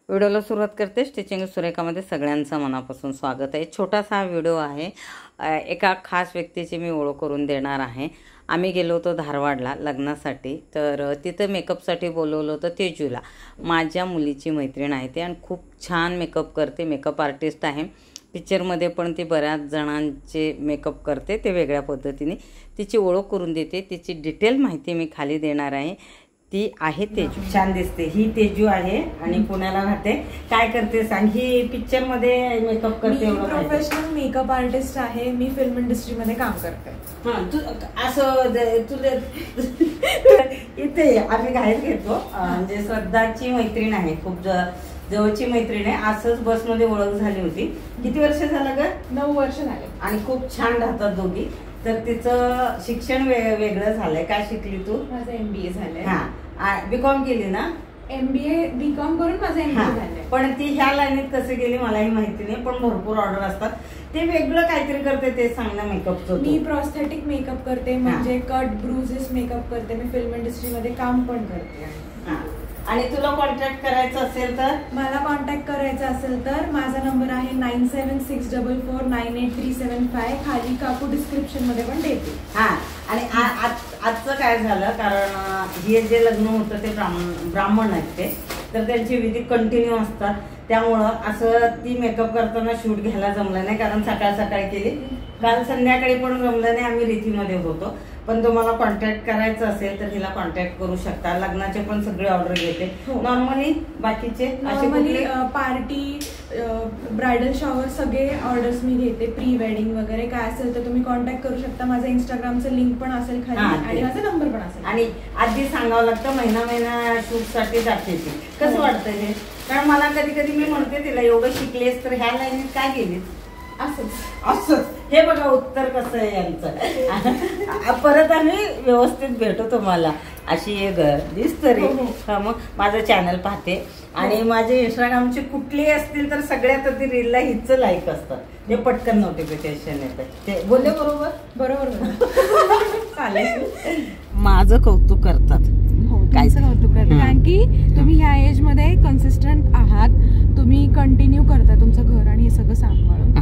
व्हिडिओला सुरुवात करते। स्टिचिंग सुरेखामध्ये सगळ्यांचं मनापासून स्वागत आहे। छोटासा व्हिडिओ आहे, एका खास व्यक्तीची मी ओळख करून देणार आहे। आम्ही गेलो होतो धारवाडला लग्नासाठी, तर तिथं मेकअपसाठी बोलवलं होतं तेजूला। माझ्या मुलीची मैत्रीण आहे ती आणि खूप छान मेकअप करते, मेकअप आर्टिस्ट आहे। पिक्चरमध्ये पण ती बऱ्याच जणांचे मेकअप करते, ते वेगळ्या पद्धतीने। तिची ओळख करून देते, तिची डिटेल माहिती मी खाली देणार आहे। ती आहे तेजू, छान दिसते ही तेजू आहे आणि पुण्याला राहते। काय करते सांग? ही पिक्चर मध्ये मेकअप करते। प्रोफेशनल मेकअप आर्टिस्ट आहे मी, फिल्म इंडस्ट्री मध्ये काम करते। तू असं तुला इथे आम्ही घाईत घेतो, म्हणजे श्रद्धाची मैत्रीण आहे, खूप जवळची मैत्रीण आहे। असंच बसमध्ये ओळख झाली होती। किती वर्ष झालं ग? 9 वर्ष झाले आणि खूप छान राहतात दोघी। तर तिचं शिक्षण वेगळं झालंय। काय शिकली तू? माझं MBA झालंय। हा, बीकॉम केली ना? MBA बीकॉम करून माझं MBA झालंय। पण ती ह्या लाईनीत कसं गेली मलाही माहिती नाही, पण भरपूर ऑर्डर असतात। ते वेगळं काहीतरी करते, ते सांग ना मेकअपचं। मी प्रोस्थेटिक मेकअप करते, म्हणजे कट ब्रुजेस मेकअप करते। मी फिल्म इंडस्ट्री मध्ये काम पण करते। आणि तुला कॉन्टॅक्ट करायचं असेल तर? मला कॉन्टॅक्ट करायचं असेल तर माझा नंबर आहे 9764498375। खाली काकू डिस्क्रिप्शन मध्ये पण देते। हा, आणि आजचं काय झालं, कारण हे जे लग्न होतं ते ब्राह्मण आहेत ते, तर त्यांची विधी कंटिन्यू असतात। त्यामुळं असं ती मेकअप करताना शूट घ्यायला जमलं नाही, कारण सकाळी केली। काल संध्याकाळी पण जमलं नाही, आम्ही रीतीमध्ये होतो। पण तुम्हाला कॉन्टॅक्ट करायचं असेल तर हिला कॉन्टॅक्ट करू शकता। लग्नाचे पण सगळे ऑर्डर घेते। नॉर्मली बाकीचे नॉर्मली पार्टी, ब्रायडल शॉवर सगळे ऑर्डर्स मी घेते। प्री वेडिंग वगैरे काय असेल तर तुम्ही कॉन्टॅक्ट करू शकता। माझं इंस्टाग्रामचं लिंक पण असेल खाली आणि माझा नंबर पण असेल। आणि आधी सांगावं लागतं, महिना शूट साठी जाते ती। कसं वाटतं हे? कारण मला कधी मी म्हणते तिला, एवढं शिकलेस तर ह्या लाईनीत काय गेलीस? असंच हे बघा उत्तर कसं आहे यांचं। परत आम्ही व्यवस्थित भेटू तुम्हाला। अशी एक दिसत रे। मग माझं चॅनल पाहते आणि माझे इंस्टाग्रामचे कुठलेही असतील तर सगळ्यात आधी रीलला हिच लाईक असतात, ते पटकन नोटिफिकेशन येतं। ते बोलले बरोबर चालेल। माझं कौतुक करतात। काय कौतुक करतात, कारण की तुम्ही ह्या एज मध्ये कन्सिस्टंट आहात, तुम्ही कंटिन्यू करता तुमचं घर आणि हे सगळं सांभाळून।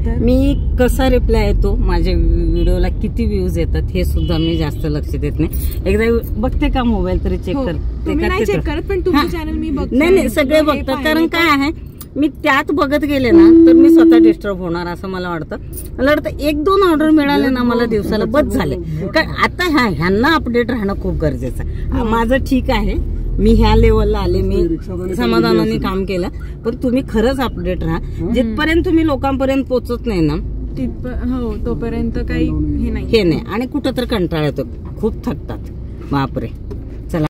मी कसा रिप्लाय येतो, माझ्या व्हिडिओला किती व्ह्यूज येतात हे सुद्धा मी जास्त लक्ष देत नाही। एकदा बघते का मोबाईल तरी चेक करते नाही चेक करत, पण तुमचं चॅनल मी बघते। नाही सगळे बघतात, कारण काय आहे, मी त्यात बघत गेले ना तर मी स्वतः डिस्टर्ब होणार असं मला वाटतं। मला वाटतं 1-2 ऑर्डर मिळाले ना मला दिवसाला बस झाले। कारण आता ह्यांना अपडेट राहणं खूप गरजेचं आहे। माझं ठीक आहे, मी ह्या लेवलला आले, मी समाधानाने काम केलं, पण तुम्ही खरंच अपडेट राहा। जिथपर्यंत तुम्ही लोकांपर्यंत पोहोचत नाही ना तोपर्यंत काही हे नाही आणि कुठं तर कंटाळा येतो, खूप थकतात बापरे।